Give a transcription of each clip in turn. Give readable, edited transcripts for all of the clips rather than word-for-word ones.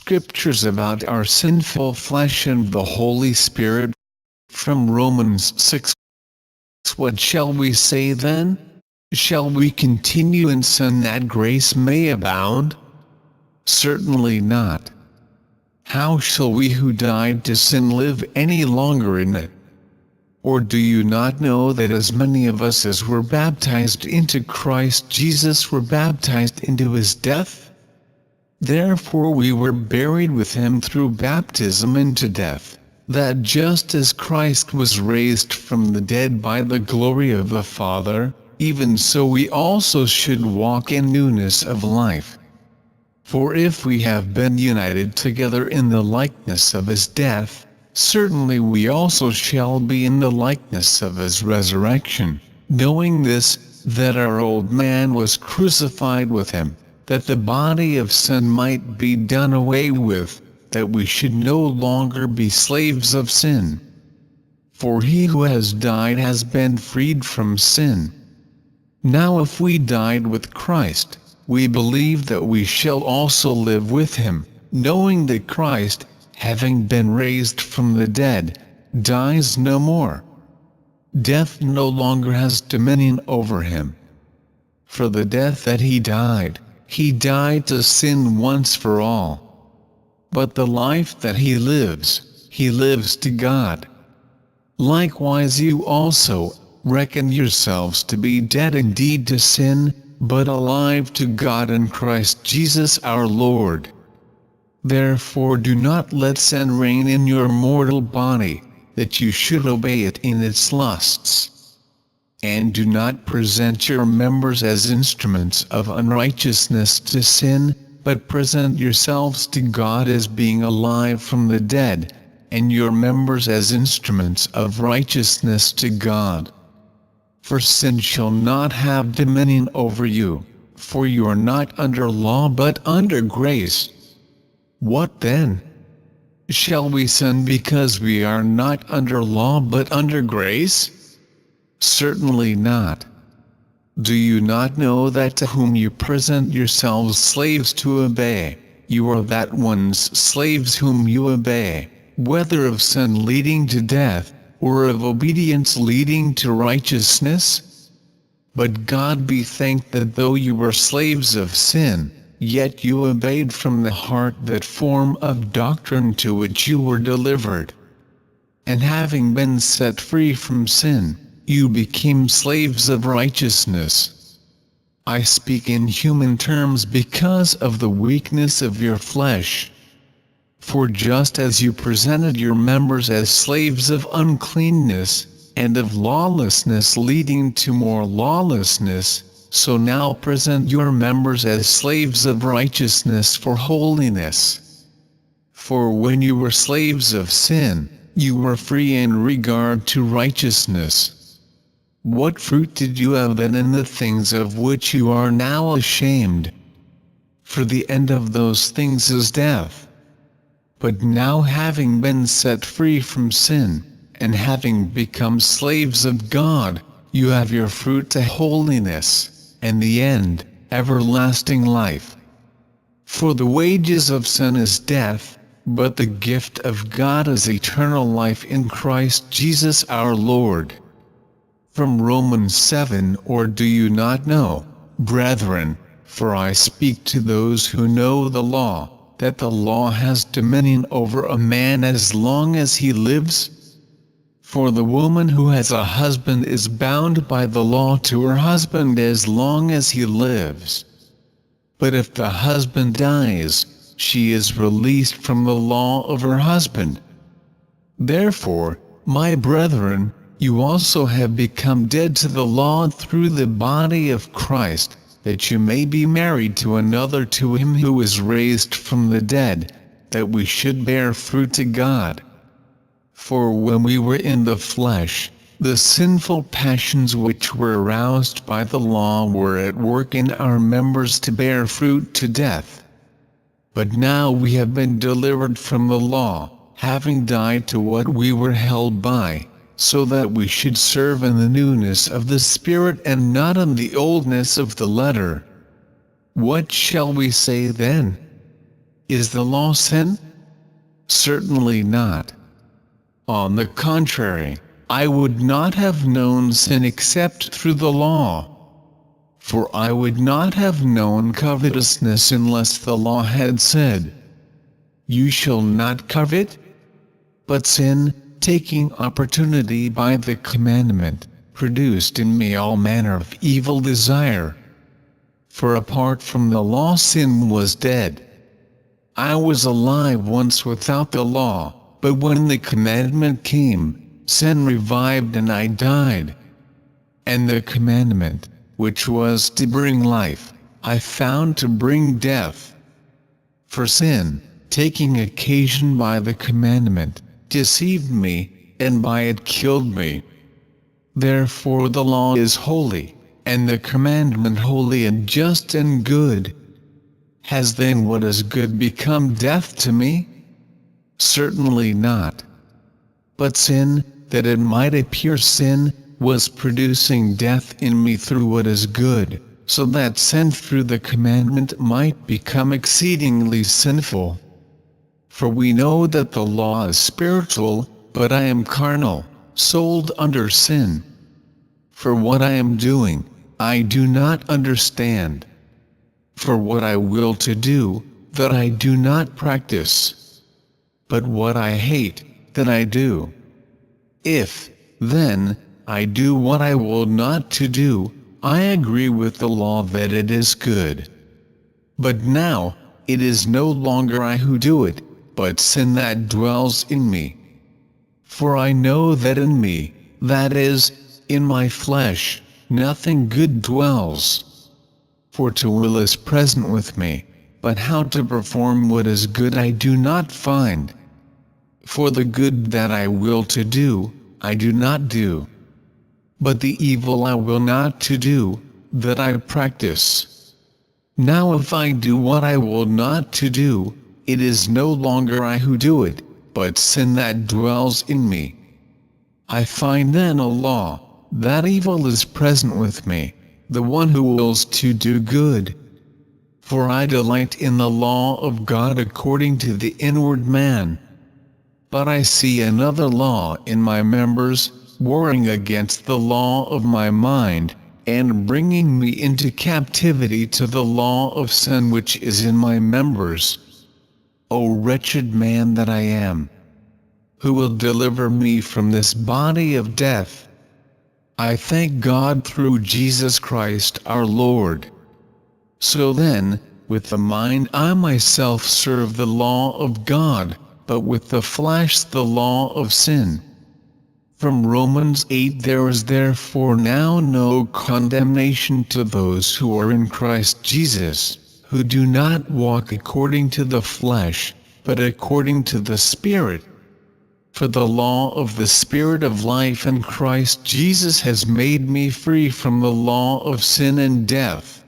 scriptures about our sinful flesh and the Holy Spirit. From Romans 6. What shall we say then? Shall we continue in sin that grace may abound? Certainly not. How shall we who died to sin live any longer in it? Or do you not know that as many of us as were baptized into Christ Jesus were baptized into his death? Therefore we were buried with him through baptism into death, that just as Christ was raised from the dead by the glory of the Father, even so we also should walk in newness of life. For if we have been united together in the likeness of his death, certainly we also shall be in the likeness of his resurrection, knowing this, that our old man was crucified with him, that the body of sin might be done away with, that we should no longer be slaves of sin. For he who has died has been freed from sin. Now if we died with Christ, we believe that we shall also live with him, knowing that Christ, having been raised from the dead, dies no more. Death no longer has dominion over him. For the death that he died to sin once for all. But the life that he lives to God. Likewise you also, reckon yourselves to be dead indeed to sin, but alive to God in Christ Jesus our Lord. Therefore do not let sin reign in your mortal body, that you should obey it in its lusts. And do not present your members as instruments of unrighteousness to sin, but present yourselves to God as being alive from the dead, and your members as instruments of righteousness to God. For sin shall not have dominion over you, for you are not under law but under grace. What then? Shall we sin because we are not under law but under grace? Certainly not. Do you not know that to whom you present yourselves slaves to obey, you are that one's slaves whom you obey, whether of sin leading to death, or of obedience leading to righteousness? But God be thanked that though you were slaves of sin, yet you obeyed from the heart that form of doctrine to which you were delivered. And having been set free from sin, you became slaves of righteousness. I speak in human terms because of the weakness of your flesh. For just as you presented your members as slaves of uncleanness, and of lawlessness leading to more lawlessness, so now present your members as slaves of righteousness for holiness. For when you were slaves of sin, you were free in regard to righteousness. What fruit did you have then in the things of which you are now ashamed? For the end of those things is death. But now having been set free from sin, and having become slaves of God, you have your fruit to holiness, and the end, everlasting life. For the wages of sin is death, but the gift of God is eternal life in Christ Jesus our Lord. From Romans 7. Or do you not know, brethren, for I speak to those who know the law, that the law has dominion over a man as long as he lives? For the woman who has a husband is bound by the law to her husband as long as he lives. But if the husband dies, she is released from the law of her husband. Therefore, my brethren, you also have become dead to the law through the body of Christ, that you may be married to another, to him who is raised from the dead, that we should bear fruit to God. For when we were in the flesh, the sinful passions which were aroused by the law were at work in our members to bear fruit to death. But now we have been delivered from the law, having died to what we were held by, so that we should serve in the newness of the Spirit and not in the oldness of the letter. What shall we say then? Is the law sin? Certainly not. On the contrary, I would not have known sin except through the law. For I would not have known covetousness unless the law had said, "You shall not covet." But sin, taking opportunity by the commandment, produced in me all manner of evil desire. For apart from the law sin was dead. I was alive once without the law, but when the commandment came, sin revived and I died. And the commandment, which was to bring life, I found to bring death. For sin, taking occasion by the commandment, deceived me, and by it killed me. Therefore the law is holy, and the commandment holy and just and good. Has then what is good become death to me? Certainly not. But sin, that it might appear sin, was producing death in me through what is good, so that sin through the commandment might become exceedingly sinful. For we know that the law is spiritual, but I am carnal, sold under sin. For what I am doing, I do not understand. For what I will to do, that I do not practice. But what I hate, that I do. If, then, I do what I will not to do, I agree with the law that it is good. But now, it is no longer I who do it, but sin that dwells in me. For I know that in me, that is, in my flesh, nothing good dwells. For to will is present with me, but how to perform what is good I do not find. For the good that I will to do, I do not do. But the evil I will not to do, that I practice. Now if I do what I will not to do, it is no longer I who do it, but sin that dwells in me. I find then a law, that evil is present with me, the one who wills to do good. For I delight in the law of God according to the inward man. But I see another law in my members, warring against the law of my mind, and bringing me into captivity to the law of sin which is in my members. O wretched man that I am! Who will deliver me from this body of death? I thank God through Jesus Christ our Lord. So then, with the mind I myself serve the law of God, but with the flesh the law of sin. From Romans 8 There is therefore now no condemnation to those who are in Christ Jesus, who do not walk according to the flesh, but according to the Spirit. For the law of the Spirit of life in Christ Jesus has made me free from the law of sin and death.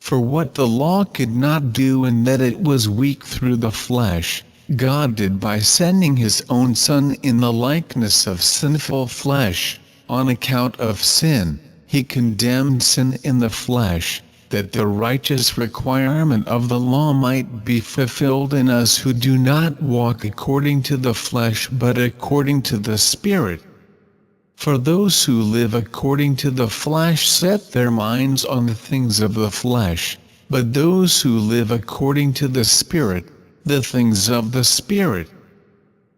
For what the law could not do in that it was weak through the flesh, God did by sending His own Son in the likeness of sinful flesh. On account of sin, He condemned sin in the flesh, that the righteous requirement of the law might be fulfilled in us who do not walk according to the flesh but according to the Spirit. For those who live according to the flesh set their minds on the things of the flesh, but those who live according to the Spirit, the things of the Spirit.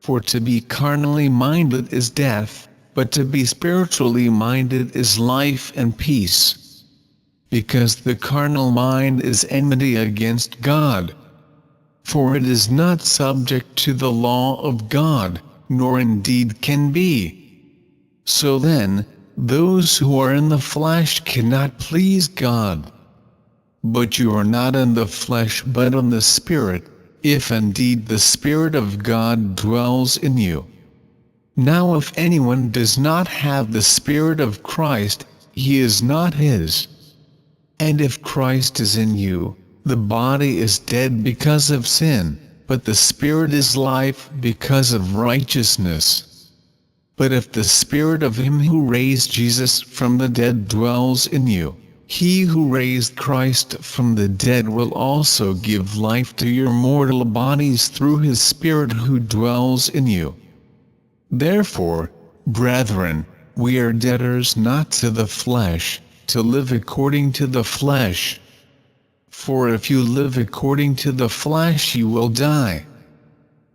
For to be carnally minded is death, but to be spiritually minded is life and peace. Because the carnal mind is enmity against God. For it is not subject to the law of God, nor indeed can be. So then, those who are in the flesh cannot please God. But you are not in the flesh but in the Spirit, if indeed the Spirit of God dwells in you. Now if anyone does not have the Spirit of Christ, he is not his. And if Christ is in you, the body is dead because of sin, but the Spirit is life because of righteousness. But if the Spirit of Him who raised Jesus from the dead dwells in you, He who raised Christ from the dead will also give life to your mortal bodies through his Spirit who dwells in you. Therefore, brethren, we are debtors not to the flesh, to live according to the flesh. For if you live according to the flesh you will die.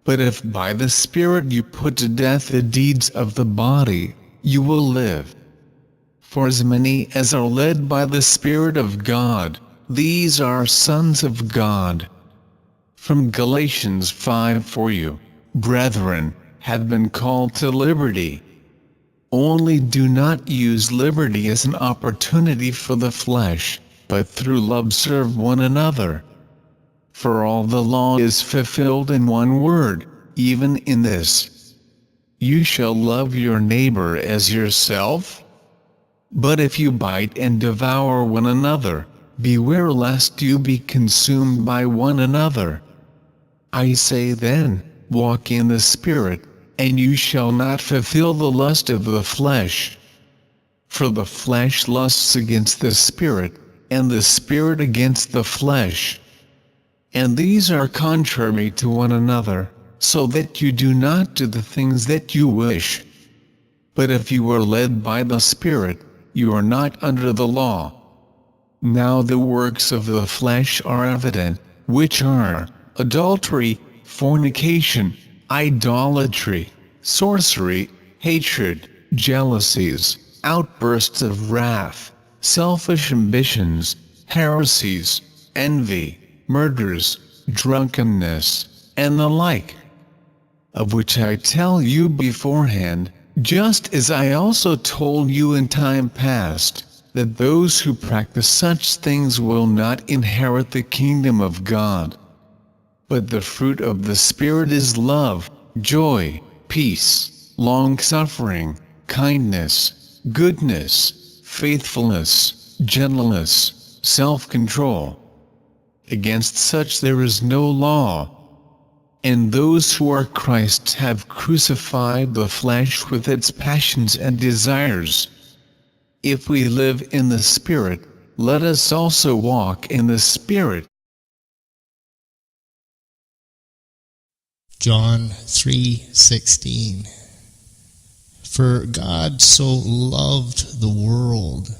But if by the Spirit you put to death the deeds of the body, you will live. For as many as are led by the Spirit of God, these are sons of God. From Galatians 5, for you, brethren, have been called to liberty. Only do not use liberty as an opportunity for the flesh, but through love serve one another. For all the law is fulfilled in one word, even in this: you shall love your neighbor as yourself. But if you bite and devour one another, beware lest you be consumed by one another. I say then, walk in the Spirit, and you shall not fulfill the lust of the flesh. For the flesh lusts against the Spirit, and the Spirit against the flesh. And these are contrary to one another, so that you do not do the things that you wish. But if you are led by the Spirit, you are not under the law. Now the works of the flesh are evident, which are adultery, fornication, idolatry, sorcery, hatred, jealousies, outbursts of wrath, selfish ambitions, heresies, envy, murders, drunkenness, and the like. Of which I tell you beforehand, just as I also told you in time past, that those who practice such things will not inherit the kingdom of God. But the fruit of the Spirit is love, joy, peace, long-suffering, kindness, goodness, faithfulness, gentleness, self-control. Against such there is no law. And those who are Christ's have crucified the flesh with its passions and desires. If we live in the Spirit, let us also walk in the Spirit. John 3:16. For God so loved the world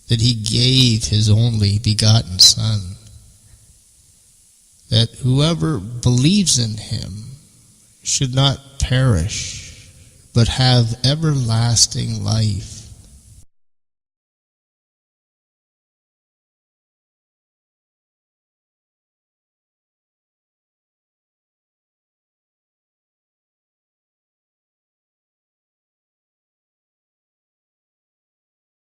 that he gave his only begotten Son, that whoever believes in him should not perish, but have everlasting life.